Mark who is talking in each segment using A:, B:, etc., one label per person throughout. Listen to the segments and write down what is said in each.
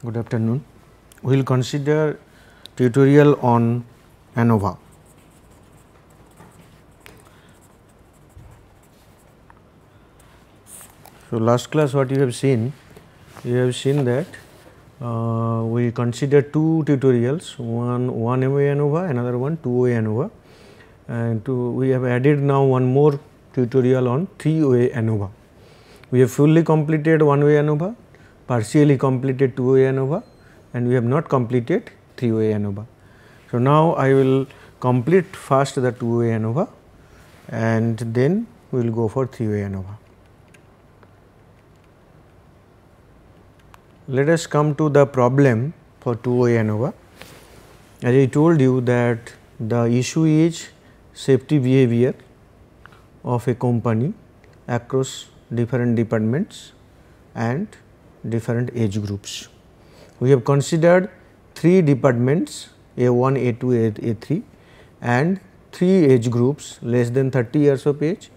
A: Good afternoon. We will consider tutorial on ANOVA. So, last class what you have seen that we consider two tutorials, one way ANOVA, another one two-way ANOVA, and we have added now one more tutorial on three-way ANOVA. We have fully completed one-way ANOVA, partially completed two-way ANOVA, and we have not completed three-way ANOVA. So, now I will complete first the two-way ANOVA and then we will go for three-way ANOVA. Let us come to the problem for two-way ANOVA. As I told you that the issue is safety behavior of a company across different departments and different age groups. We have considered three departments A1, A2, A3 and three age groups less than 30 years of age,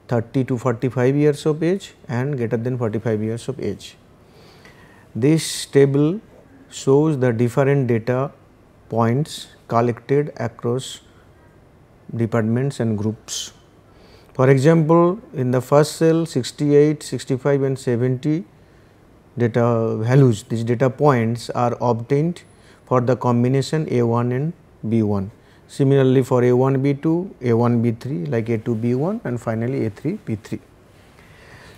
A: 30 to 45 years of age and greater than 45 years of age. This table shows the different data points collected across departments and groups. For example, in the first cell 68, 65 and 70 data values, these data points are obtained for the combination A1 and B1. Similarly, for A1 B2, A1 B3 like A2 B1 and finally A3 B3.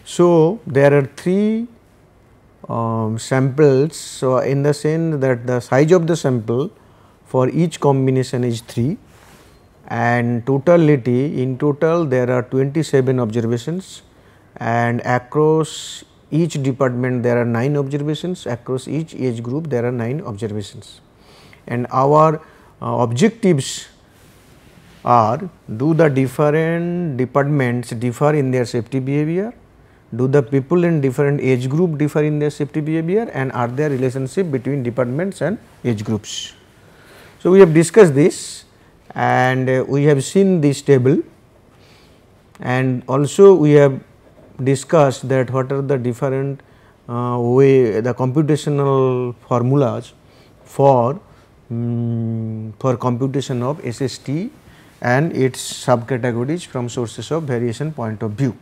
A: So, there are three samples. So, in the sense that the size of the sample for each combination is 3 and totality, in total there are 27 observations and across each department there are 9 observations, across each age group there are 9 observations. And our objectives are, do the different departments differ in their safety behavior, do the people in different age group differ in their safety behavior, and are there relationship between departments and age groups. So, we have discussed this and we have seen this table, and also we have discussed that what are the different the computational formulas for computation of SST and its subcategories from sources of variation point of view.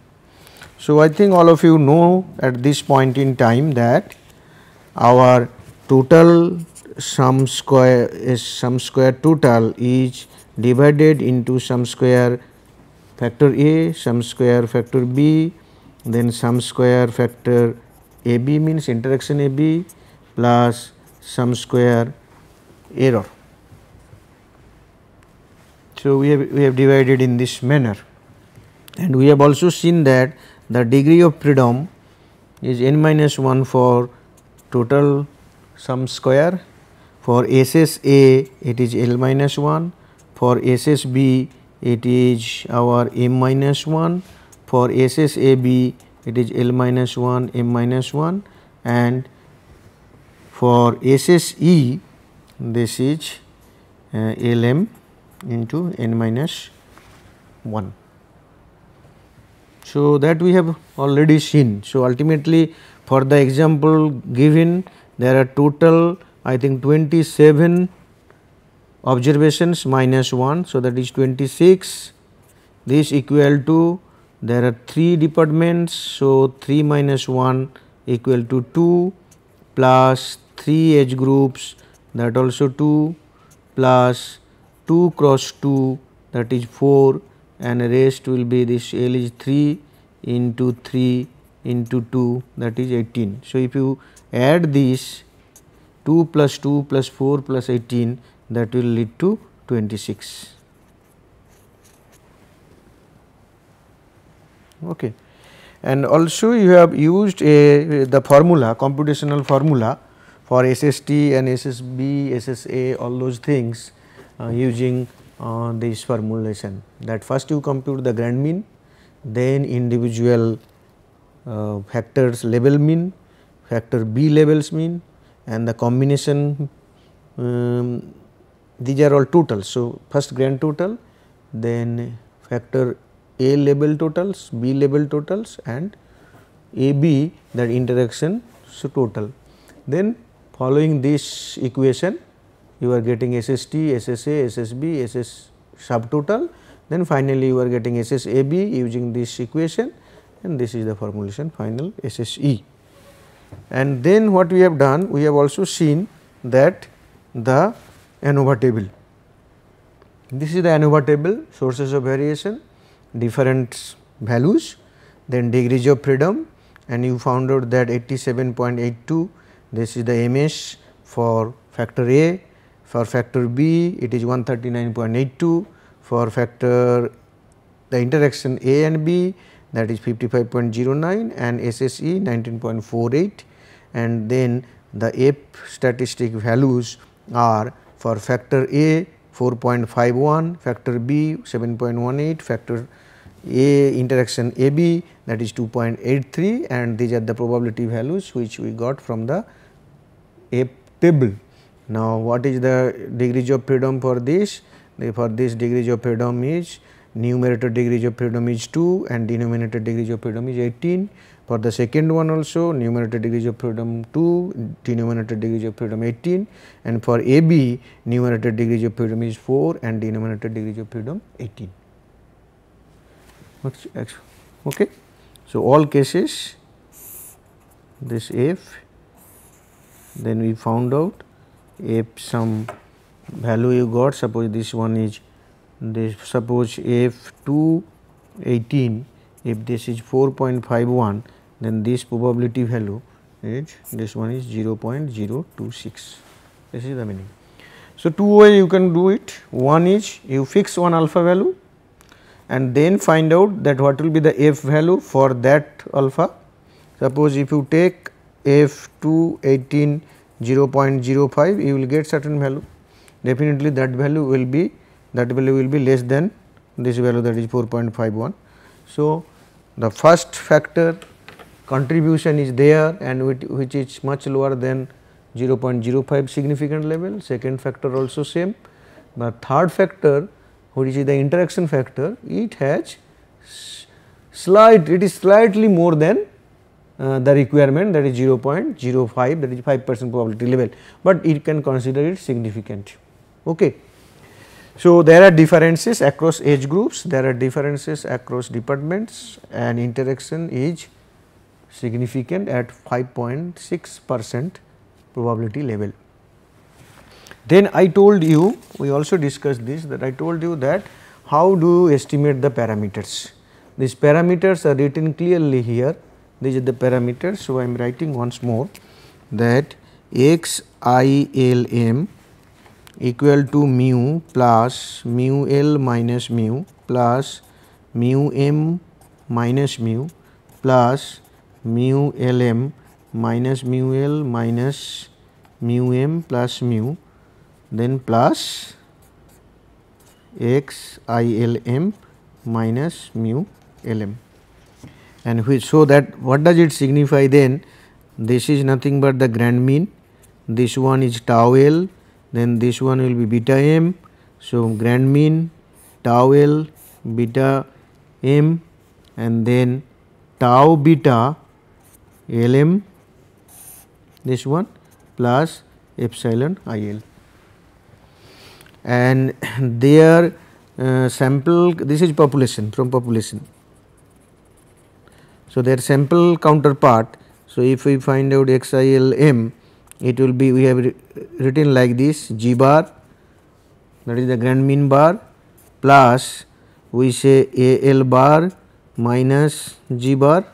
A: So, I think all of you know at this point in time that our total sum square total is divided into sum square factor A, sum square factor B, then sum square factor AB means interaction AB plus sum square error. So, we have divided in this manner, and we have also seen that the degree of freedom is n minus 1 for total sum square. For SSA it is L minus 1, for SSB it is our M minus 1, for SSAB it is L minus 1, M minus 1, and for SSE this is LM into N minus 1. So, that we have already seen. So, ultimately for the example given there are total I think 27 observations minus 1. So, that is 26, this equal to there are 3 departments. So, 3 minus 1 equal to 2 plus 3 age groups, that also 2 plus 2 cross 2, that is 4, and rest will be this L is 3 into 3 into 2, that is 18. So, if you add this 2 plus 2 plus 4 plus 18, that will lead to 26. Okay. And also you have used the formula, computational formula for SST and SSB, SSA, all those things using this formulation, that first you compute the grand mean, then individual factors level mean, factor B levels mean, and the combination, these are all totals. So, first grand total, then factor A level totals, B level totals and AB, that interaction, so total. Then following this equation you are getting SST, SSA, SSB, SS subtotal, then finally you are getting SSAB using this equation, and this is the formulation final SSE. And then what we have done, we have also seen that the ANOVA table. This is the ANOVA table, sources of variation, different values, then degrees of freedom, and you found out that 87.82, this is the MS for factor A, for factor B it is 139.82, for factor the interaction A and B that is 55.09 and SSE 19.48, and then the F statistic values are for factor A 4.51, factor B 7.18, factor A interaction AB that is 2.83, and these are the probability values which we got from the F table. Now, what is the degrees of freedom for this? For this degrees of freedom is numerator degrees of freedom is 2 and denominator degrees of freedom is 18. For the second one also numerator degrees of freedom 2, denominator degrees of freedom 18, and for AB numerator degrees of freedom is 4 and denominator degrees of freedom 18. Okay. So, all cases this F, then we found out if some value you got, suppose this one is this, suppose F 2 18, if this is 4.51, then this probability value is, this one is 0.026, this is the meaning. So, two ways you can do it, one is you fix one alpha value and then find out that what will be the F value for that alpha. Suppose if you take F 2 18 0.05, you will get certain value, definitely that value will be less than this value, that is 4.51. So, the first factor contribution is there and which is much lower than 0.05 significant level, second factor also same, but third factor which is the interaction factor, it has it is slightly more than the requirement, that is 0.05, that is 5% probability level, but it can consider it significant. Okay. So, there are differences across age groups, there are differences across departments, and interaction is significant at 5.6% probability level. Then I told you, we also discussed this, that I told you that how do you estimate the parameters. These parameters are written clearly here, these are the parameters. So, I am writing once more that XILM equal to mu plus mu L minus mu plus mu M minus mu plus mu LM minus mu L minus mu M plus mu, then plus XILM minus mu LM, and which, so that what does it signify then? This is nothing but the grand mean, this one is tau L, then this one will be beta M. So, grand mean tau L beta M and then tau beta LM, this one plus epsilon IL, and their sample, this is population, from population. So, their sample counterpart. So, if we find out XILM, it will be, we have written like this, G bar, that is the grand mean bar, plus we say AL bar minus G bar,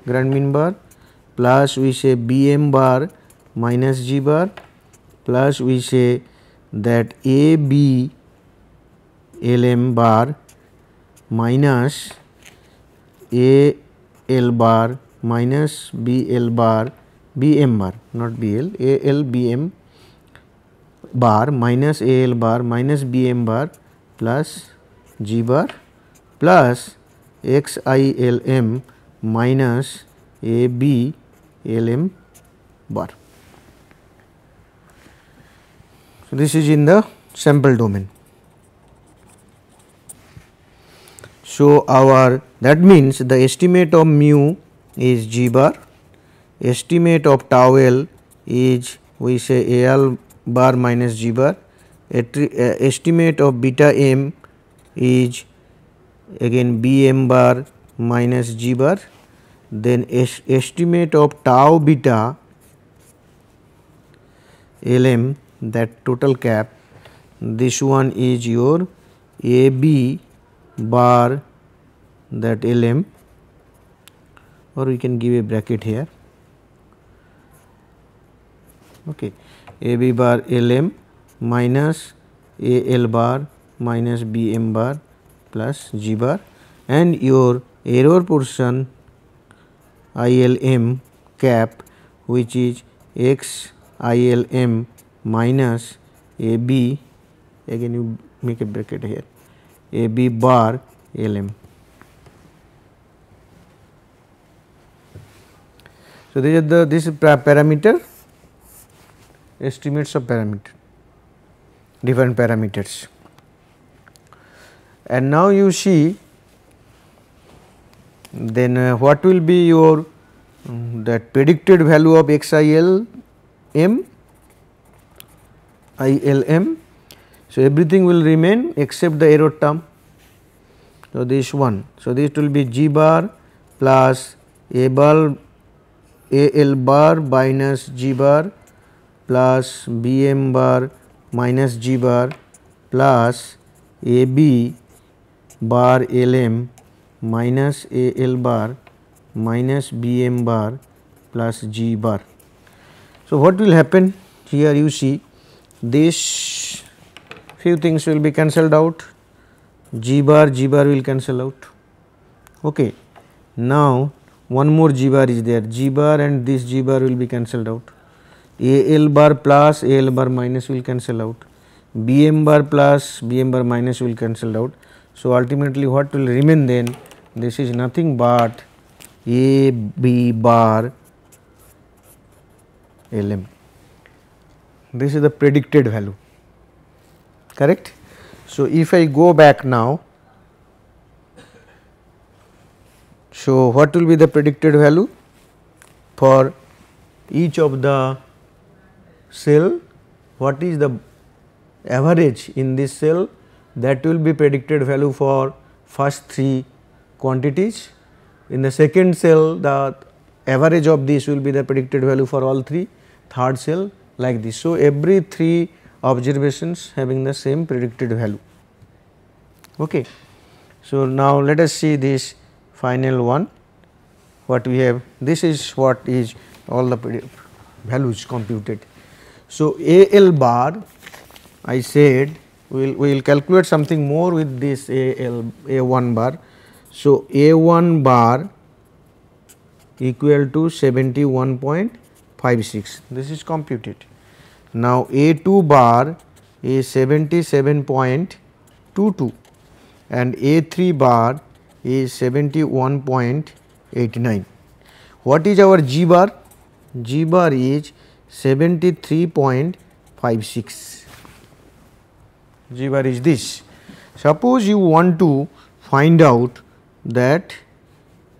A: grand mean bar, plus we say BM bar minus G bar, plus we say that AB LM bar minus AL bar minus BL bar, BM bar, not BL, AL BM bar minus AL bar minus BM bar plus G bar plus XILM minus AB LM bar. So, this is in the sample domain. So, our, that means the estimate of mu is G bar, estimate of tau L is we say AL bar minus G bar. Estimate of beta m is again BM bar minus G bar. Then estimate of tau beta LM, that total cap, this one is your AB bar, that LM, or we can give a bracket here. Okay, AB bar LM minus AL bar minus BM bar plus G bar, and your error portion ILM cap, which is X ILM minus AB, again you make a bracket here, AB bar LM. So, these are this parameter, estimates of parameter, different parameters. And now you see, then what will be your that predicted value of XILM, ILM. So, everything will remain except the error term. So, this one. So, this will be G bar plus AL bar minus G bar plus BM bar minus G bar plus AB bar LM minus AL bar minus BM bar plus G bar. So, what will happen here? You see, this few things will be cancelled out, G bar will cancel out. Okay. Now, one more G bar is there, G bar and this G bar will be cancelled out, AL bar plus AL bar minus will cancel out, BM bar plus BM bar minus will cancel out. So, ultimately what will remain then? This is nothing but AB bar LM. This is the predicted value, correct. So, if I go back now, so what will be the predicted value for each of the cell? What is the average in this cell? That will be predicted value for first 3 quantities. In the second cell, the average of this will be the predicted value for all 3, third cell like this. So, every 3 observations having the same predicted value. Okay. So, now let us see this final one, what we have. This is what is all the values computed. So, AL bar, I said we will calculate something more with this A1 bar. So, A1 bar equal to 71.56, this is computed. Now, A2 bar is 77.22 and A3 bar is 71.89. What is our G bar? G bar is 73.56. G bar is this. Suppose you want to find out that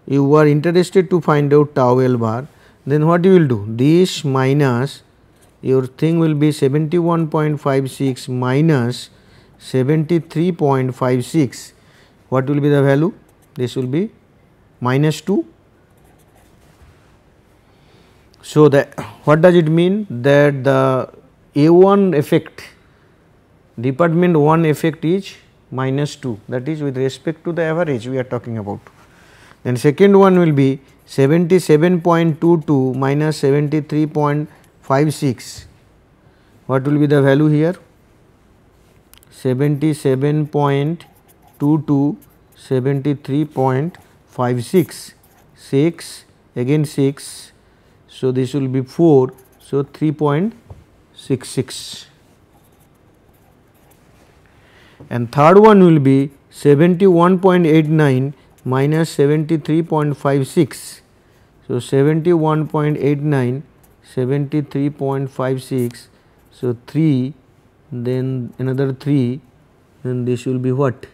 A: you are interested to find out tau L bar, then what you will do? This minus your thing will be 71.56 minus 73.56. What will be the value? This will be minus 2. So, what does it mean? That the A1 effect, department 1 effect is minus 2, that is with respect to the average we are talking about. Then second one will be 77.22 minus 73.56. What will be the value here? 77.22, 73.56, 6, again 6. So, this will be 4. So, 3.66. And third one will be 71.89 minus 73.56. So, 71.89, 73.56. So, 3, then another 3, then this will be what?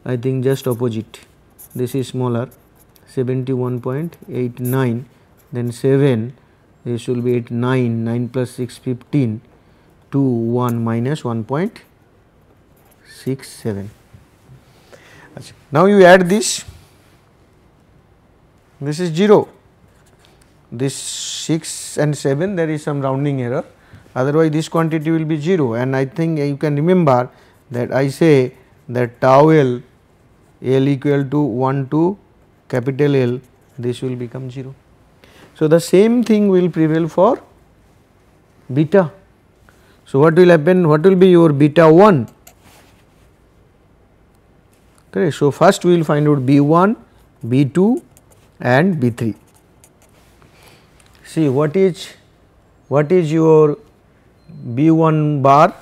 A: I think just opposite. This is smaller, 71.89, then 7, this will be 8, 9 plus 6, 15, 2, 1 minus 1.67. Now you add this is 0, this 6 and 7 there is some rounding error, otherwise this quantity will be 0, and I think you can remember that I say that tau L equal to 1 to capital L, this will become 0. So, the same thing will prevail for beta. So, what will happen, what will be your beta 1? Correct. So, first we will find out B1, B2 and B3. See what is your B1 bar?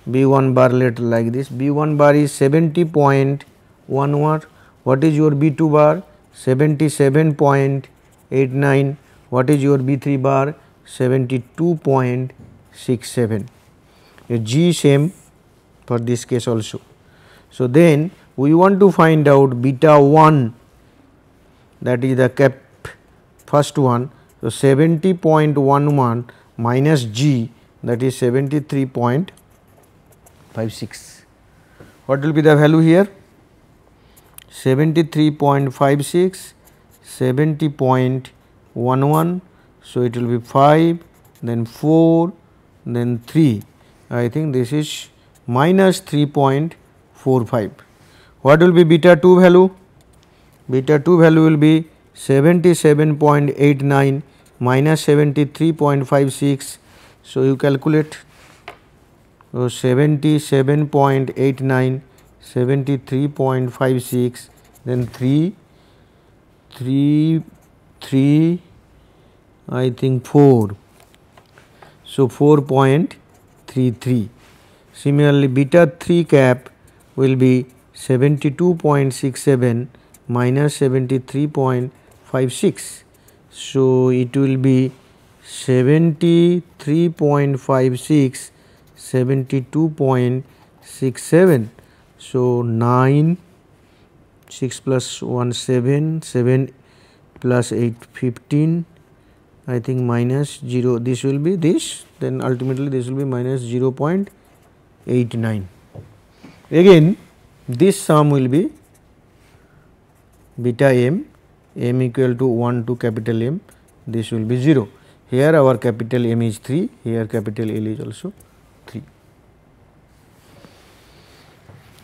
A: B1 bar later like this, B1 bar is 70.11. What is your B2 bar? 77.89. What is your B3 bar? 72.67. Your G same for this case also. So, then we want to find out beta 1, that is the first one. So, 70.11 minus G, that is 73.56. What will be the value here? 73.56, 70.11. So, it will be 5, then 4, then 3. I think this is minus 3.45. What will be beta 2 value? Beta 2 value will be 77.89 minus 73.56. So, you calculate. So, 77.89, 73.56, then 3, I think 4. So, 4.33. Similarly, beta 3 cap will be 72.67 minus 73.56. So, it will be 73.56, 72.67. So, 9, 6 plus 1, 7, 7 plus 8, 15, I think minus 0, this will be this, then ultimately this will be minus 0.89. Again this sum will be beta m, m equal to 1 to capital M, this will be 0. Here our capital M is 3, here capital L is also 3.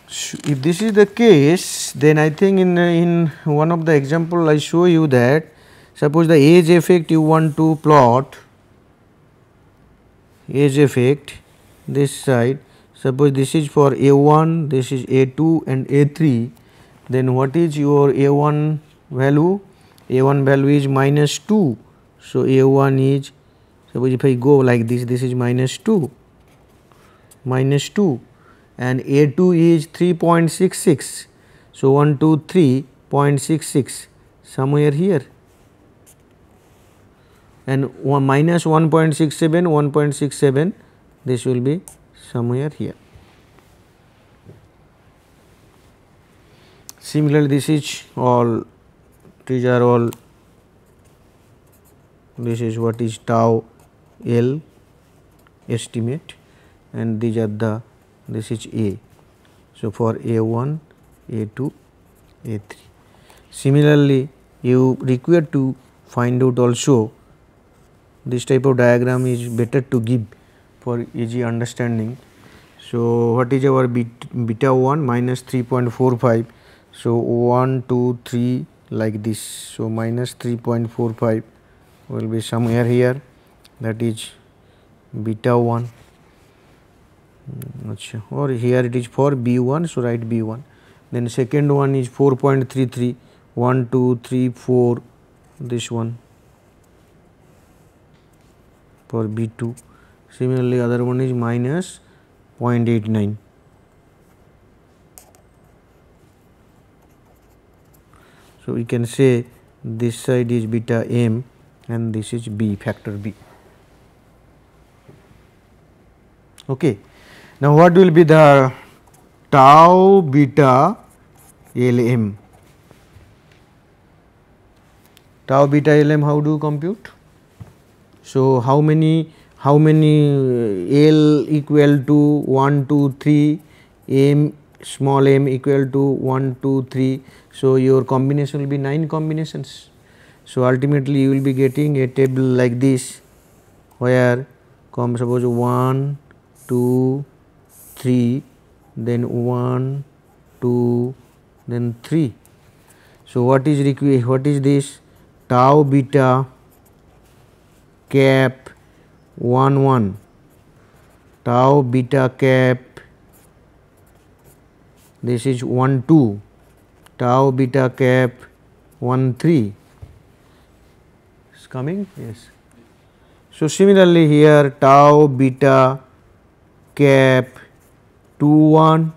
A: So, if this is the case, then I think in one of the example I show you that suppose the age effect you want to plot, age effect this side, suppose this is for A1, this is A2 and A3, then what is your A1 value? A1 value is minus 2. So, A1 is, suppose if I go like this, this is minus 2, and A2 is 3.66. So, 1, 2, 3.66 somewhere here, and minus 1.67, this will be somewhere here. Similarly, this is all, these are all, this is what is tau L estimate, and these are the, this is A. So, for A1, A2, A3. Similarly, you require to find out also, this type of diagram is better to give for easy understanding. So, what is our beta 1 minus 3.45. So, 1, 2, 3 like this. So, minus 3.45 will be somewhere here, that is beta 1, or here it is for B1. So, write B1. Then second one is 4.33, 1, 2, 3, 4, this one for B2. Similarly, other one is minus 0.89. So, we can say this side is beta m and this is B, factor B. Okay. Now, what will be the tau beta Lm? Tau beta Lm, how do you compute? So, how many L equal to 1, 2, 3, M small m equal to 1, 2, 3. So, your combination will be 9 combinations. So, ultimately you will be getting a table like this, where suppose 1, 2, 3, then 1, 2, then 3. So, what is this? Tau beta cap 1 1, tau beta cap, this is 1 2, tau beta cap 1 3 is coming. Yes. So, similarly here tau beta cap 2 1,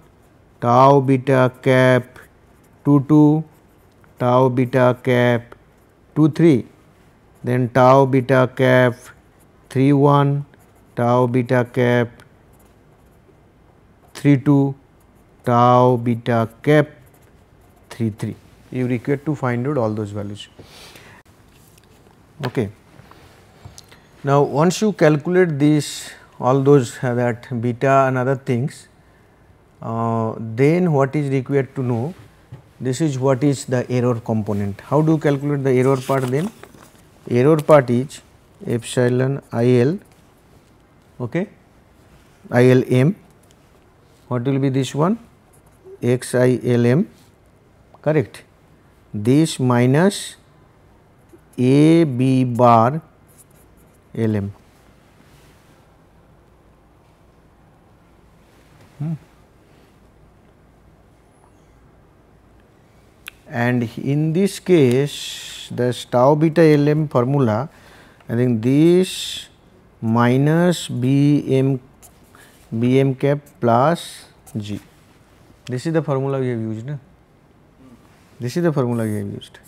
A: tau beta cap 2 2, tau beta cap 2 3, then tau beta cap 3 1, tau beta cap 3 2, tau beta cap 3 3. You require to find out all those values. Okay. Now, once you calculate this, all those that beta and other things, then what is required to know? This is what is the error component. How do you calculate the error part then? Error part is epsilon IL, okay, ILM. What will be this one? XILM, correct. This minus AB bar LM. And in this case, the tau beta LM formula, I think this minus BM cap plus G. This is the formula we have used. No? This is the formula we have used.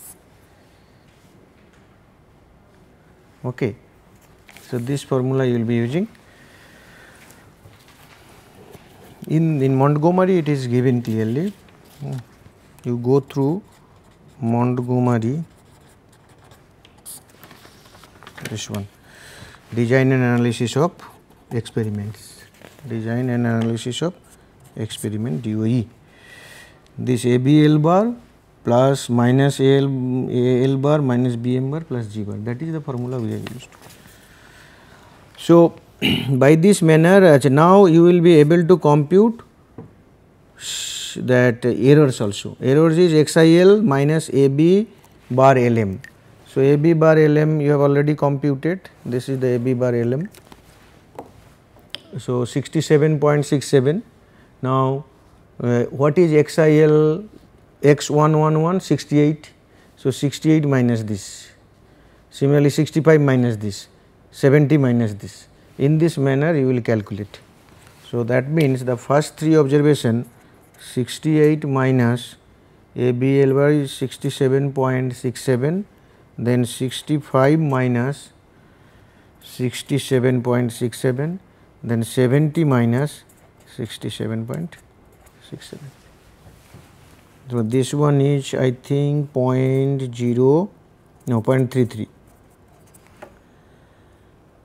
A: Okay. So, this formula you will be using. In Montgomery it is given clearly. You go through Montgomery, this one, design and analysis of experiments, design and analysis of experiment DOE. This ABL bar plus minus AL bar minus BM bar plus G bar, that is the formula we have used. So, by this manner now you will be able to compute that errors also. Errors is XIL minus AB bar LM. So, AB bar LM you have already computed, this is the AB bar LM. So, 67.67. Now, what is XIL X111? 68. So, 68 minus this, similarly 65 minus this, 70 minus this. In this manner you will calculate. So, that means the first three observation 68 minus ABL bar is 67.67, then 65 minus 67.67, then 70 minus 67.67. So, this one is I think 0.33,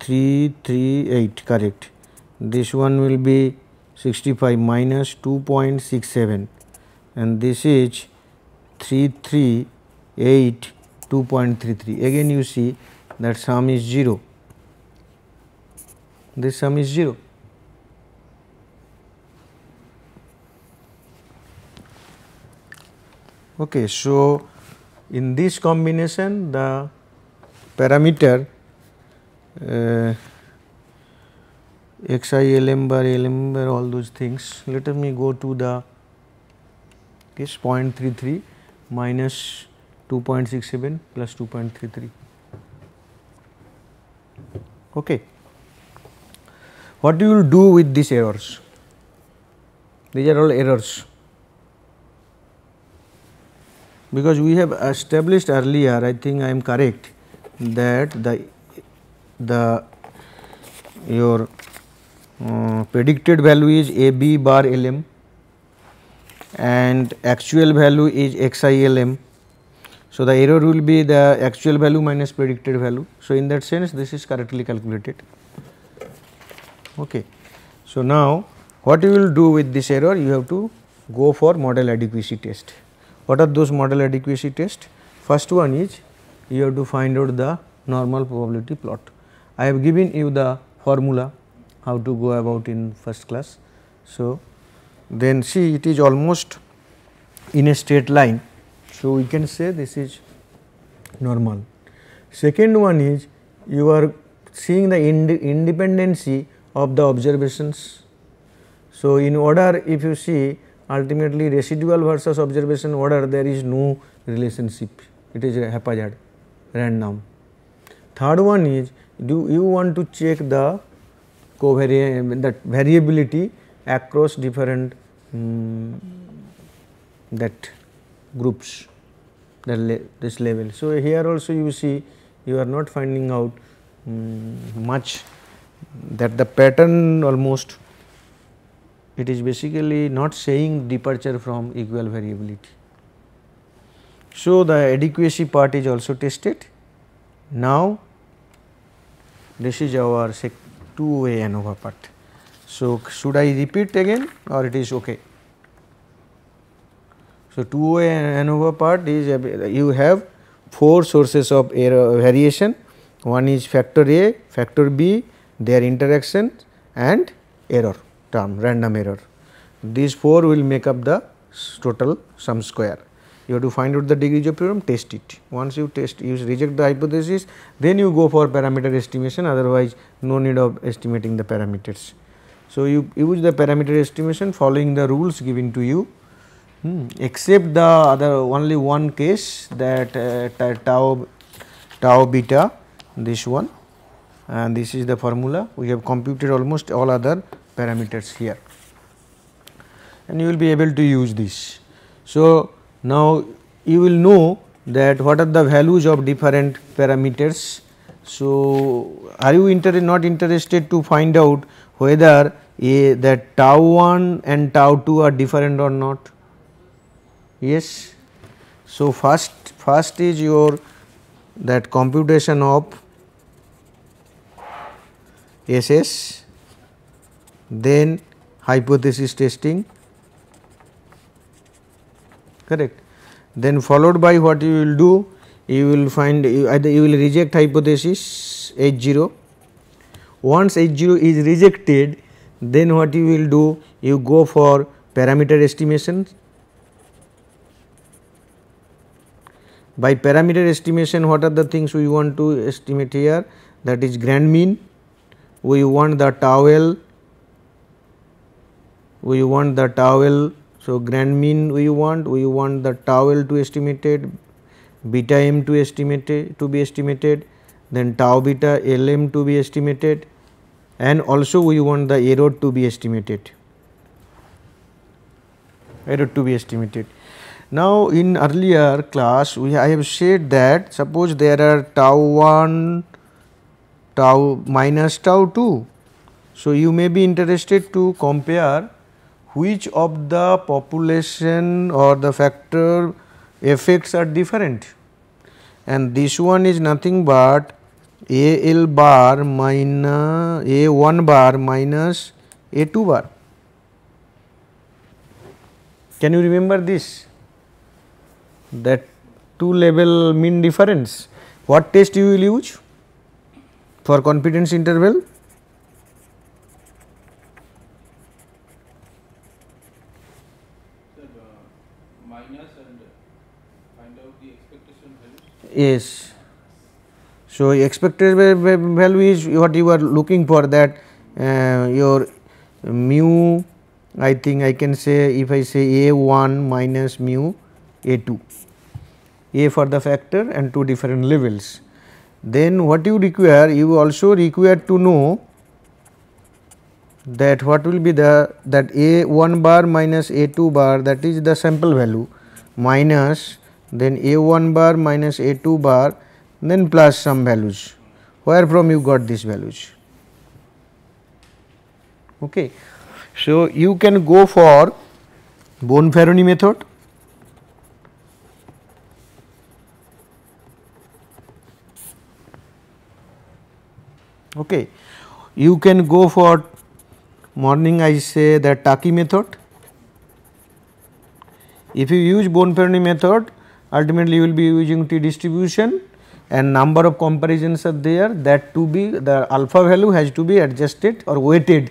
A: 338, correct. This one will be 65 minus 2.67 and this is 338 2.33. Again you see that sum is 0, this sum is 0. Okay, so in this combination the parameter XILM bar, LM bar, all those things. Let me go to the case 0.33 minus 2.67 plus 2.33. Okay. What you will do with these errors? These are all errors. Because we have established earlier, I think I am correct, that your predicted value is AB bar LM and actual value is XILM. So, the error will be the actual value minus predicted value. So, in that sense this is correctly calculated. Okay. So, now what you will do with this error, you have to go for model adequacy test. What are those model adequacy tests? First one is you have to find out the normal probability plot. I have given you the formula how to go about in first class. So, then see it is almost in a straight line. So, we can say this is normal. Second one is you are seeing the independency of the observations. So, in order if you see ultimately residual versus observation order, there is no relationship, it is a haphazard, random. Third one is do you want to check the covariance, that variability across different that groups, this level. So, here also you see you are not finding out much, that the pattern almost it is basically not saying departure from equal variability. So, the adequacy part is also tested. Now, this is our 2-way ANOVA part. So, should I repeat again or it is okay? So, 2-way ANOVA part is you have 4 sources of error variation. One is factor A, factor B, their interaction and error term, random error. These 4 will make up the total sum square. You have to find out the degrees of freedom, test it. Once you test, you reject the hypothesis, then you go for parameter estimation, otherwise no need of estimating the parameters. So, you use the parameter estimation following the rules given to you, except the other only one case, that tau beta, this one, and this is the formula. We have computed almost all other parameters here, and you will be able to use this. So, now you will know that what are the values of different parameters. So, are you not interested to find out whether that tau 1 and tau 2 are different or not? Yes. So, first is your that computation of SS, then hypothesis testing, correct. Then followed by what you will do, you will find either you will reject hypothesis H0. Once H0 is rejected, then what you will do, you go for parameter estimation. By parameter estimation, what are the things we want to estimate here? That is grand mean, we want the tau L, we want the tau L. So, grand mean we want the tau L to estimated, beta m to be estimated, then tau beta Lm to be estimated, and also we want the error to be estimated. Now, in earlier class I have said that suppose there are tau 1, tau minus tau 2. So, you may be interested to compare which of the population or the factor effects are different, and this one is nothing but AL bar minus A1 bar minus A2 bar. Can you remember this? That 2 level mean difference. What test you will use for confidence interval?
B: Minus and find out the expectation value.
A: Yes. So, expected value is what you are looking for, that your mu, I think I can say, if I say A1 minus mu A2, A for the factor and 2 different levels. Then what you require, you also require to know that what will be the that A1 bar minus A2 bar, that is the sample value, minus then A1 bar minus A2 bar, then plus some values, where from you got these values. Okay. So, you can go for Bonferroni method, Okay. You can go for morning, I say that Taki method. If you use Bonferroni method, ultimately you will be using T distribution and number of comparisons are there, that to be the alpha value has to be adjusted or weighted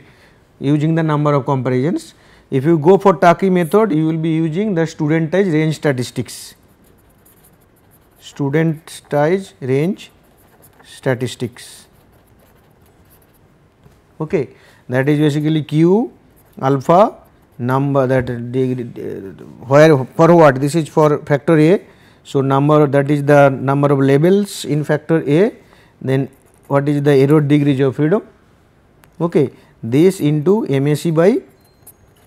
A: using the number of comparisons. If you go for Taki method, you will be using the studentized range statistics, studentized range statistics. Okay. That is basically Q alpha number, that where for what, this is for factor A. So, number, that is the number of labels in factor A, then what is the error degrees of freedom, okay, this into MAC by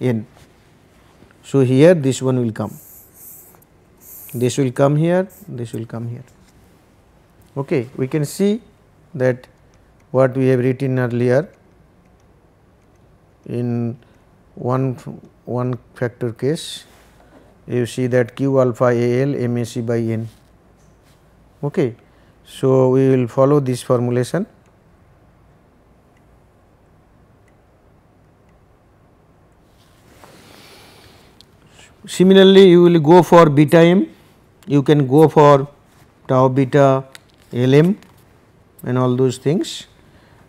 A: N. So, here this one will come, this will come here, this will come here. Okay. We can see that what we have written earlier in one factor case, you see that Q alpha AL MAC by N. Okay. So, we will follow this formulation. Similarly, you will go for beta m, you can go for tau beta LM and all those things.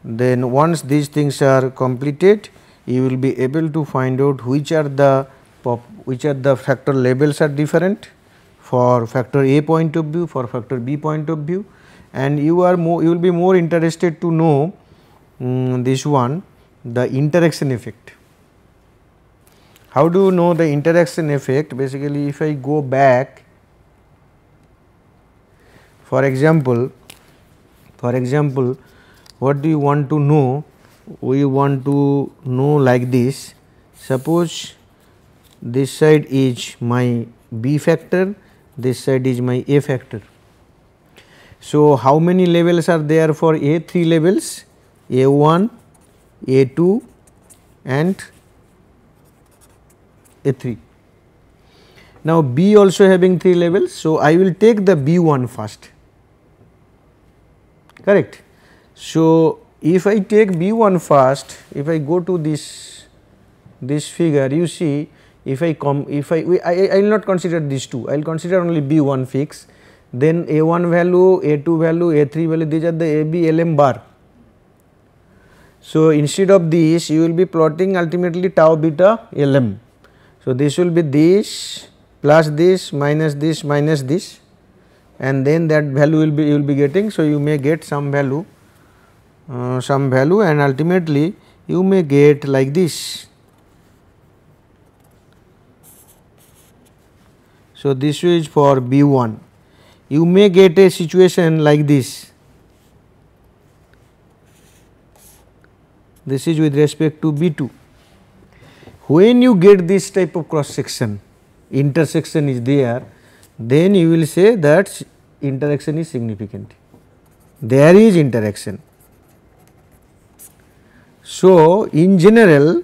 A: Then once these things are completed, you will be able to find out which are the factor labels are different for factor A point of view, for factor B point of view, and you will be more interested to know this one, the interaction effect. How do you know the interaction effect? Basically, if I go back, for example, what do you want to know? We want to know like this. Suppose this side is my B factor, this side is my A factor. So, how many labels are there for A? 3 labels, A1, A2 and A3. Now, B also having 3 labels. So, I will take the B1 first, correct. So, if I take B1 first, if I go to this figure, you see, if I will not consider these two, I will consider only B1 fix, then A1 value, A2 value, A3 value, these are the AB LM bar. So, instead of this, you will be plotting ultimately tau beta LM. So, this will be this plus this minus this minus this, and then that value will be, you will be getting. So, you may get some value and ultimately you may get like this. So, this is for B1. You may get a situation like this. This is with respect to B2. When you get this type of cross section, intersection is there, then you will say that interaction is significant. There is interaction. So, in general,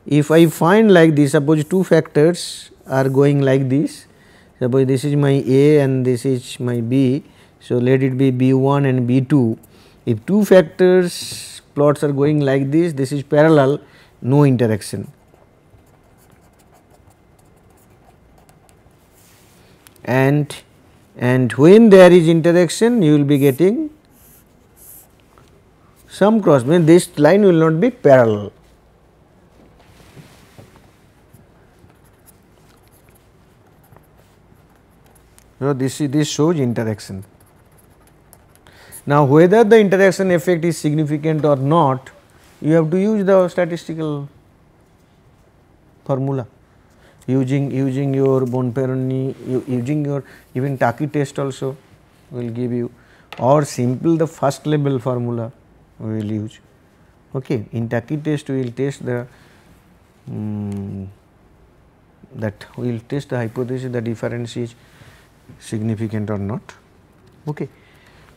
A: if I find like this, suppose two factors are going like this, suppose this is my A and this is my B. So, let it be B1 and B2. If two factors plots are going like this is parallel, no interaction. And when there is interaction, you will be getting some cross, means this line will not be parallel. So, this shows interaction. Now, whether the interaction effect is significant or not, you have to use the statistical formula, using your Bonferroni, using your even Taki test also will give you, or simple the first level formula we will use. Okay. In Taki test we will test the that we will test the hypothesis the difference is significant or not. Okay.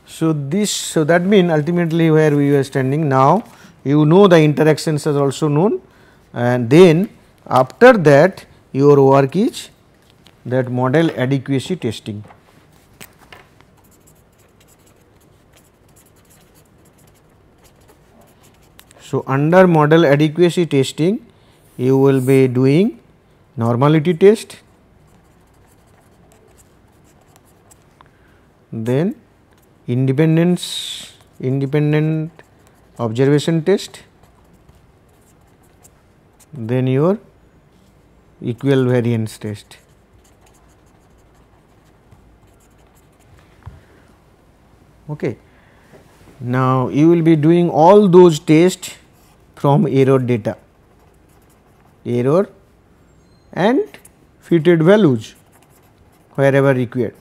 A: So, that means ultimately where we are standing now, you know the interactions are also known, and then after that your work is that model adequacy testing. So, under model adequacy testing you will be doing normality test, then independent observation test, then your equal variance test. Okay. Now, you will be doing all those tests from error data, error and fitted values wherever required.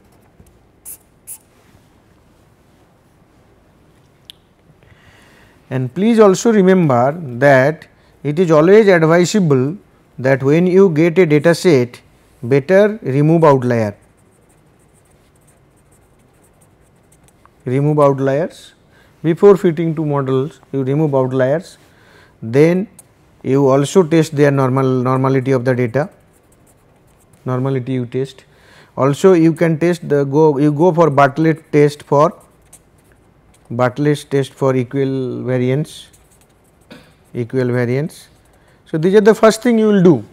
A: And please also remember that it is always advisable that when you get a data set, better remove outlier. Remove outliers before fitting to models, you remove outliers, then you also test their normality of the data, normality you test. Also you can test the go for Bartlett test for equal variance. So, these are the first thing you will do,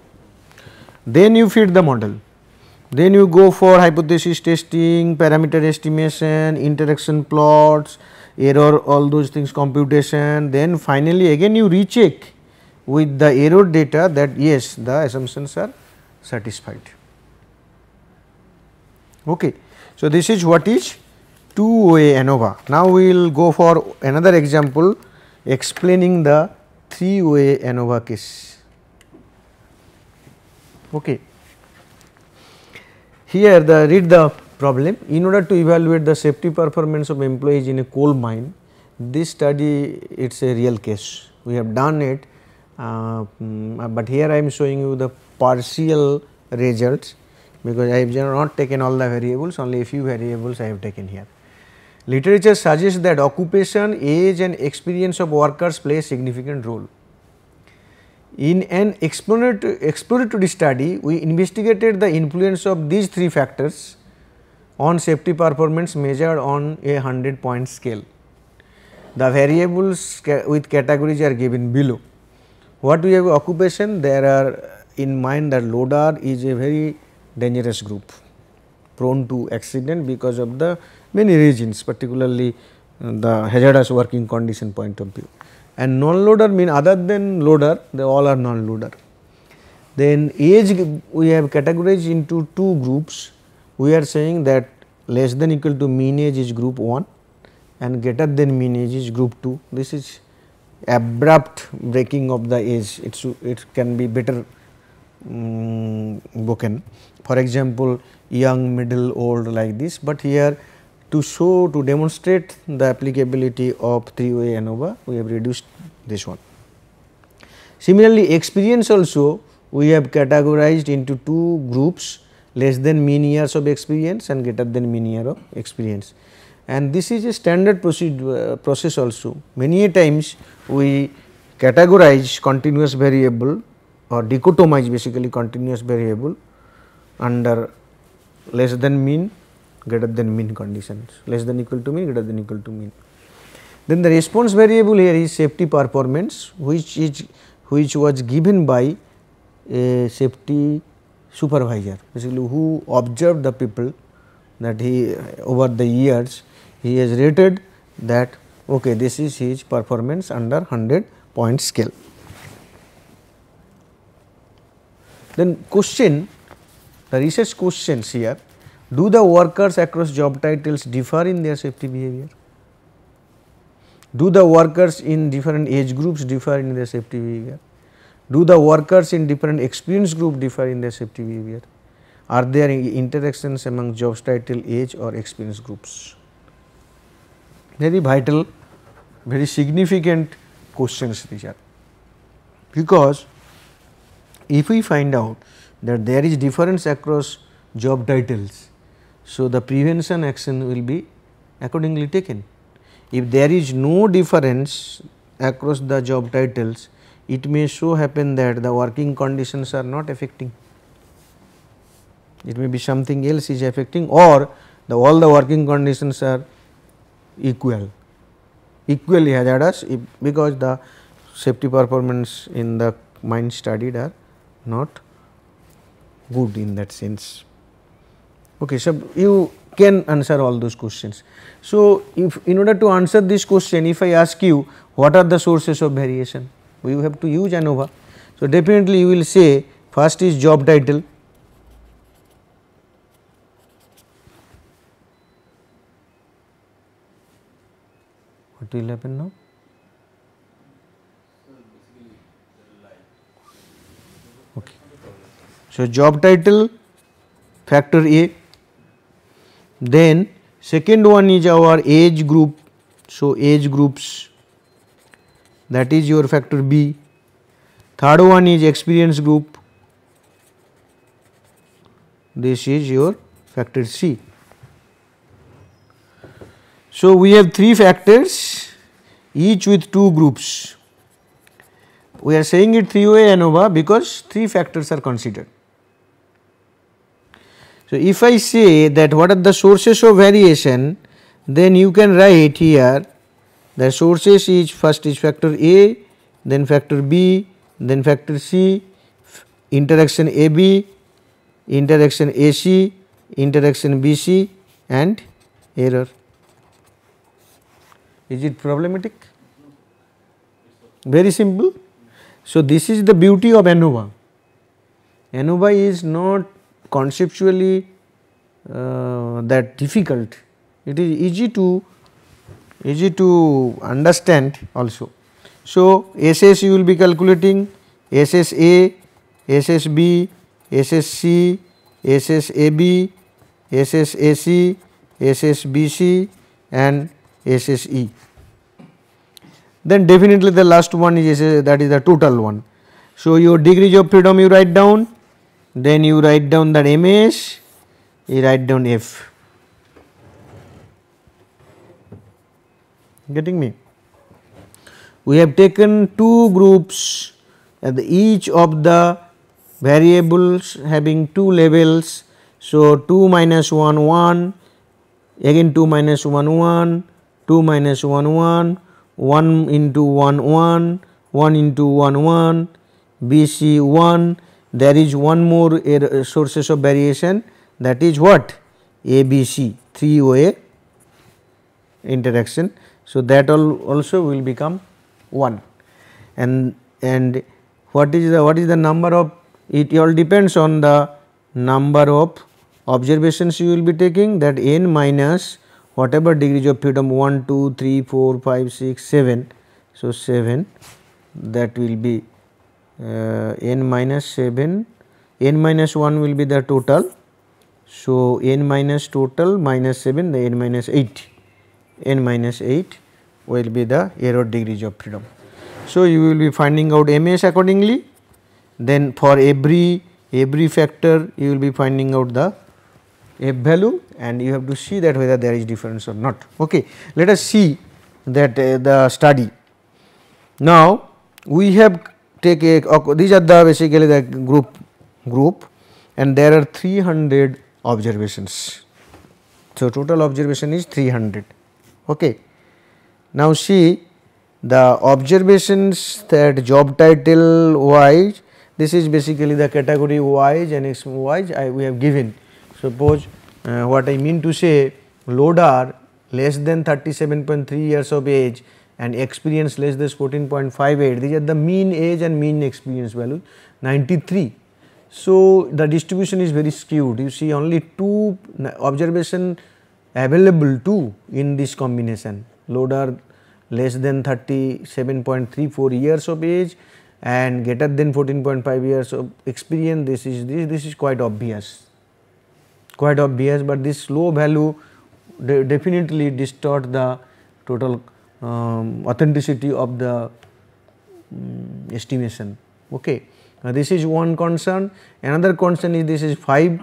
A: then you fit the model, then you go for hypothesis testing, parameter estimation, interaction plots, error, all those things, computation, then finally again you recheck with the error data that yes, the assumptions are satisfied. Okay. So, this is what is 2-way ANOVA. Now, we will go for another example explaining the 3-way ANOVA case. Okay. Here read the problem. In order to evaluate the safety performance of employees in a coal mine, this study it is a real case. We have done it, but here I am showing you the partial results, because I have not taken all the variables, only a few variables I have taken here. Literature suggests that occupation, age and experience of workers play a significant role. In an exploratory study, we investigated the influence of these three factors on safety performance measured on a 100-point scale. The variables with categories are given below. What we have occupation, there are in mind that loader is a very dangerous group, prone to accident because of the many reasons, particularly the hazardous working condition point of view. And non-loader mean other than loader, they all are non-loader. Then age we have categorized into two groups. We are saying that less than equal to mean age is group 1 and greater than mean age is group 2. This is abrupt breaking of the age, it can be better broken. For example, young, middle, old like this, but here to demonstrate the applicability of 3-way ANOVA, we have reduced this one. Similarly, experience also we have categorized into two groups, less than mean years of experience and greater than mean year of experience. And this is a standard process also. Many times we categorize continuous variable or dichotomize basically continuous variable under less than mean, greater than mean conditions, less than equal to mean, greater than equal to mean. Then the response variable here is safety performance, which was given by a safety supervisor, basically who observed the people, that he over the years he has rated that okay, this is his performance under 100-point scale. Then question, the research questions here, do the workers across job titles differ in their safety behavior? Do the workers in different age groups differ in their safety behavior? Do the workers in different experience group differ in their safety behavior? Are there interactions among job title, age or experience groups? Very vital, very significant questions these are, because if we find out that there is difference across job titles, so the prevention action will be accordingly taken. If there is no difference across the job titles, it may so happen that the working conditions are not affecting. It may be something else is affecting, or all the working conditions are equally hazardous, because the safety performance in the mine studied are not good in that sense. Okay, so you can answer all those questions. So, if in order to answer this question, if I ask you what are the sources of variation, you have to use ANOVA. So, definitely you will say first is job title, what will happen now? Okay. So, job title factor A, then second one is our age group. So, age groups, that is your factor B. Third one is experience group, this is your factor C. So, we have 3 factors each with 2 groups. We are saying it 3-way ANOVA because 3 factors are considered. So, if I say that what are the sources of variation, then you can write here the sources is first is factor A, then factor B, then factor C, interaction AB, interaction AC, interaction BC and error. Is it problematic? Very simple. So, this is the beauty of ANOVA. ANOVA is not conceptually that difficult, it is easy to understand also. So, SS you will be calculating SSA, SSB, SSC, SSAB, SSAC, SSBC and SSE. Then definitely the last one is that is the total one. So, your degrees of freedom you write down, then you write down that MS, you write down F. Getting me? We have taken 2 groups and each of the variables having 2 labels. So, 2 minus 1 1, again 2 minus 1 1, 2 minus 1 1, 1 into 1 1, 1 into 1 1, BC 1, there is one more sources of variation, that is what? ABC, 3-way interaction. So, that also will become 1 and what is the number of, it all depends on the number of observations you will be taking, that n minus whatever degrees of freedom 1, 2, 3, 4, 5, 6, 7. So, 7 that will be n minus 7, n minus 1 will be the total. So, n minus total minus 7, the n minus 8, n minus 8 will be the error degrees of freedom. So, you will be finding out MS accordingly, then for every factor you will be finding out the F value and you have to see that whether there is difference or not. Okay. Let us see that the study. Now, we have take a, these are the basically the group and there are 300 observations. So, total observation is 300. Okay. Now, see the observations that job title wise, this is basically the category wise and X wise we have given. Suppose what I mean to say, loader less than 37.3 years of age and experience less than 14.58, these are the mean age and mean experience value 93. So, the distribution is very skewed, you see only 2 observation available 2 in this combination, loader less than 37.34 years of age and greater than 14.5 years of experience. This is quite obvious, but this low value definitely distort the total authenticity of the estimation. Okay. Now, this is one concern. Another concern is this is 5,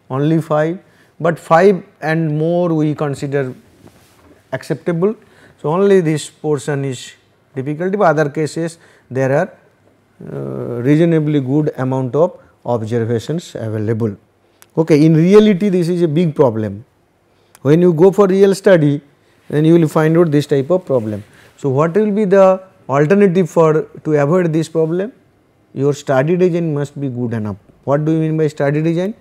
A: only 5, but 5 and more we consider acceptable. So, only this portion is difficulty, but other cases there are reasonably good amount of observations available. Okay. In reality, this is a big problem. When you go for real study, then you will find out this type of problem. So, what will be the alternative to avoid this problem, your study design must be good enough. What do you mean by study design?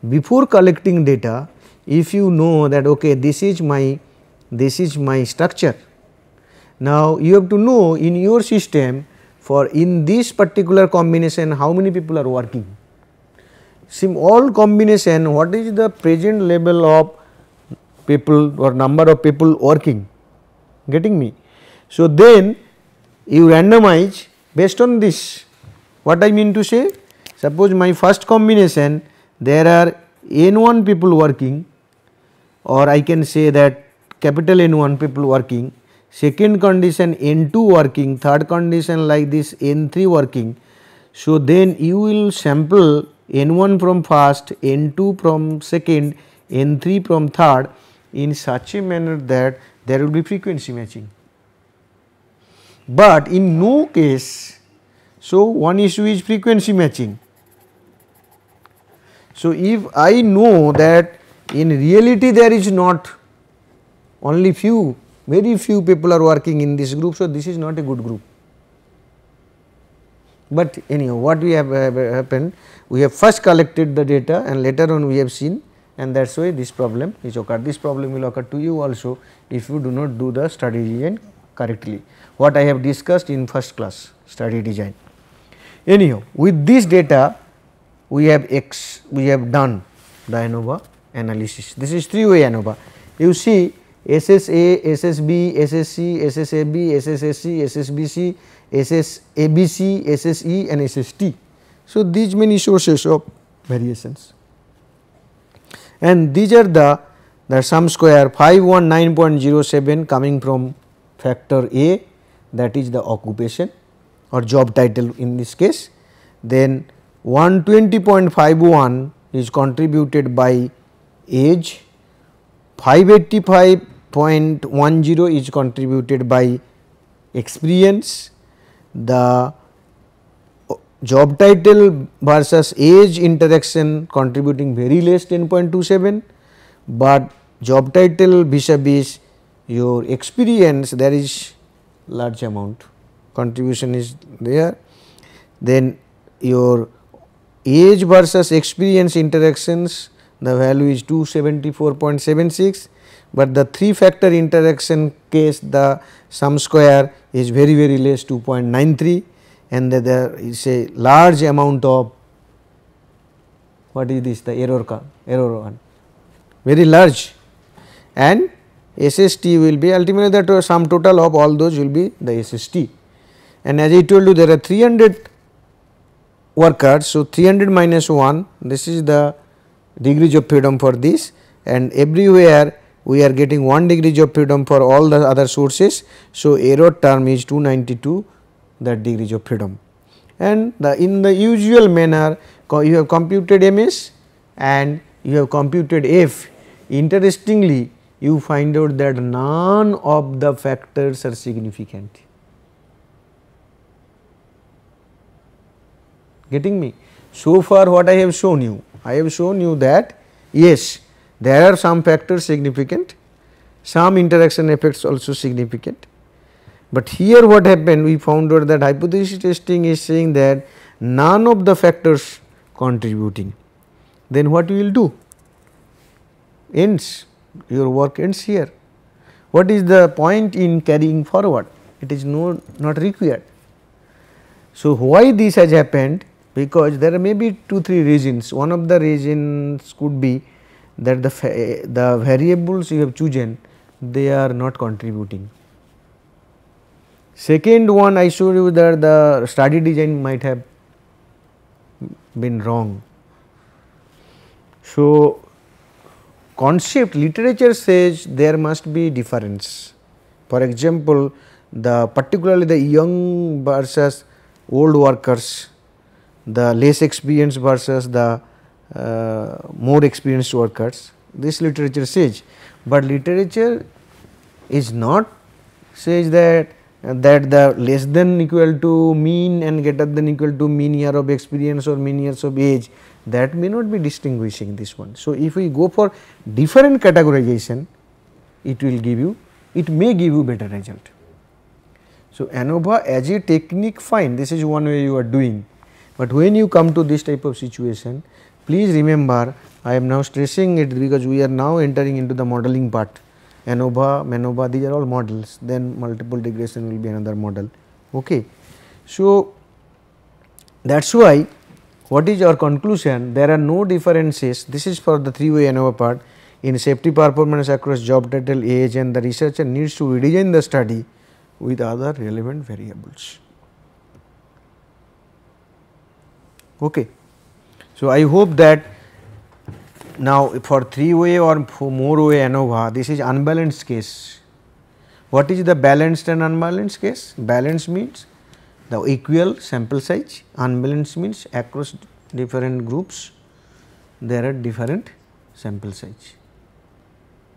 A: Before collecting data, if you know that okay, this is my structure. Now you have to know in your system, for in this particular combination how many people are working. All combination, what is the present level of people or number of people working, getting me. So then you randomize based on this. What I mean to say, suppose my first combination there are n1 people working, or I can say that capital N1 people working, second condition n2 working, third condition like this n3 working. So then you will sample n1 from first, n2 from second, n3 from third in such a manner that there will be frequency matching. But in no case, so one issue is frequency matching. So if I know that in reality there is not, only very few people are working in this group, so this is not a good group. But anyhow, what we have happened, we have first collected the data and later on we have seen, and that is why this problem is occurred. This problem will occur to you also if you do not do the study design correctly, what I have discussed in first class study design. Anyhow, with this data we have done the ANOVA analysis. This is 3-way ANOVA. You see SSA, SSB, SSC, SSAB, SSSC, SSBC, SSABC, SSE and SST. So these many sources of variations, and these are the sum square 519.07 coming from factor A, that is the occupation or job title in this case. Then 120.51 is contributed by age, 585.10 is contributed by experience. The job title versus age interaction contributing very less 10.27, but job title vis-a-vis your experience there is large amount contribution is there. Then your age versus experience interactions, the value is 274.76, but the 3 factor interaction case the sum square is very less 2.93, and there is a large amount of, what is this, the error one, very large, and SST will be ultimately the sum total of all those will be the SST. And as I told you, there are 300 workers. So 300 minus 1, this is the degrees of freedom for this, and everywhere we are getting 1 degree of freedom for all the other sources. So error term is 292, that degrees of freedom, and in the usual manner you have computed MS and you have computed F. Interestingly, you find out that none of the factors are significant. Getting me? So far what I have shown you? I have shown you that yes, there are some factors significant, some interaction effects also significant, but here what happened, we found out that hypothesis testing is saying that none of the factors contributing. Then what we will do? Ends, your work ends here. What is the point in carrying forward? It is not required. So why this has happened? Because there may be 2-3 reasons. One of the reasons could be that the variables you have chosen, they are not contributing. Second one, I showed you that the study design might have been wrong. So concept literature says there must be difference. For example, particularly the young versus old workers, the less experienced versus the more experienced workers, this literature says, but literature is not says that the less than equal to mean and greater than equal to mean year of experience or mean years of age, that may not be distinguishing this one. So if we go for different categorization, it may give you better result. So, ANOVA as a technique, fine, this is one way you are doing, but when you come to this type of situation, please remember, I am now stressing it because we are now entering into the modeling part. ANOVA, MANOVA, these are all models, then multiple regression will be another model. Okay. So, that is why what is our conclusion? There are no differences, this is for the 3-way ANOVA part, in safety performance across job title, age, and the researcher needs to redesign the study with other relevant variables. Okay. So, I hope that now for 3-way or for more way ANOVA, this is unbalanced case. What is the balanced and unbalanced case? Balanced means the equal sample size, unbalanced means across different groups there are different sample size.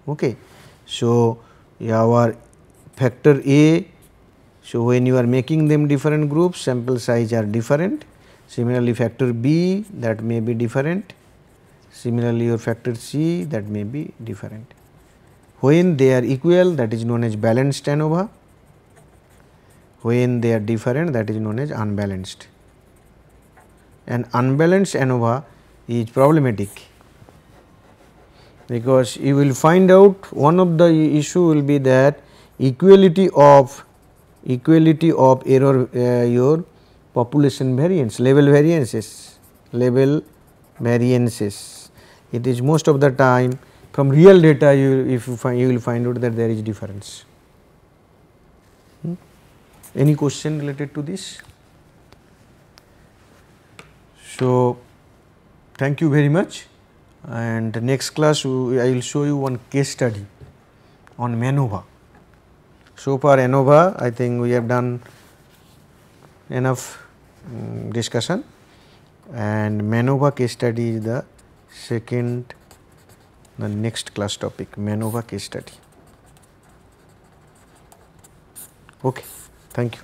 A: Okay. So, our factor A, so when you are making them different groups, sample size are different. Similarly, factor B, that may be different. Similarly, your factor C, that may be different. When they are equal, that is known as balanced ANOVA. When they are different, that is known as unbalanced. And unbalanced ANOVA is problematic, because you will find out one of the issue will be that equality of error, your population variance, level variances. It is most of the time from real data you will find out that there is difference. Any question related to this? So, thank you very much, and next class I will show you one case study on MANOVA. So far ANOVA, I think we have done enough discussion, and MANOVA case study is the next class topic, MANOVA case study. Okay, thank you.